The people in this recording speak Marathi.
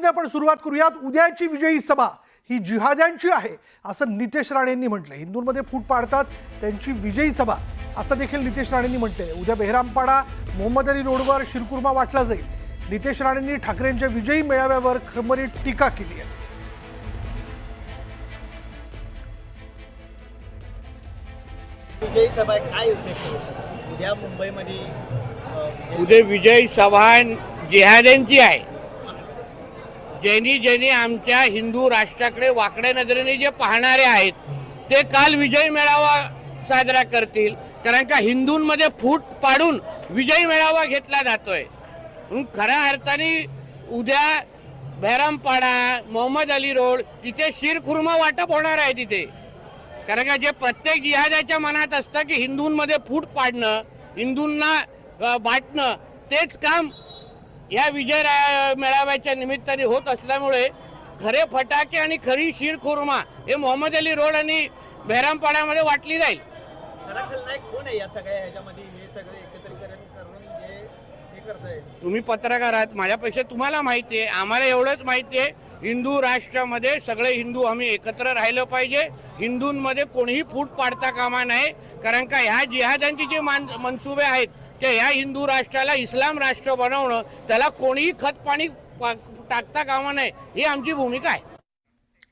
बातमीमध्ये आपण सुरुवात करूयात। उद्याची विजयी सभा ही जिहाद्यांची आहे असं नितेश राणेंनी म्हटलंय। हिंदूंमध्ये फूट पाडतात त्यांची विजयी सभा असं देखील नितेश राणेंनी म्हटलंय। उद्या बेहरामपाडा मोहम्मद अली रोडवर शिरकुर्मा वाटला जाईल। नितेश राणेंनी ठाकरेंच्या विजयी मेळाव्यावर खरमरीत टीका केली आहे। विजयी सभा काय उद्देश उद्या मुंबईमध्ये उद्या विजयी सभा जिहाद्यांची आहे। ज्यांनी आमच्या हिंदू राष्ट्राकडे वाकड्या नजरेने जे पाहणारे आहेत ते काल विजय मेळावा साजरा करतील, कारण का हिंदूंमध्ये फूट पाडून विजय मेळावा घेतला जातोय। म्हणून खऱ्या अर्थाने उद्या बेहरामपाडा मोहम्मद अली रोड तिथे शिरखुर्मा वाटप होणार आहे तिथे, कारण का जे प्रत्येक जिहाद्याच्या मनात असतं की हिंदूंमध्ये फूट पाडणं, हिंदूंना बाटणं, तेच काम या विजय मेळाव्याच्या निमित्ताने होत असल्यामुळे खरे फटाके आणि खरी शिरखुर्मा हे मोहम्मद अली रोड आणि बेहरामपाड्यामध्ये वाटली जाईल। खलनायक कोण आहे या सगळ्या ह्याच्यामध्ये? हे सगळे एकत्रीकरण करून जे हे करतोय, तुम्ही पत्रकार आहात, माझ्यापेक्षा तुम्हाला माहिती आहे। आम्हाला एवढंच माहिती आहे, हिंदू राष्ट्रामध्ये सगळे हिंदू आम्ही एकत्र राहिलं पाहिजे। हिंदूंमध्ये कोणीही फूट पाडता कामा नये, कारण का ह्या जिहाद्यांचे जे मनसुबे आहेत ते ह्या हिंदू राष्ट्राला इस्लाम राष्ट्र बनवणं, त्याला कोणीही खत पाणी टाकता कामा नये, ही आमची भूमिका आहे।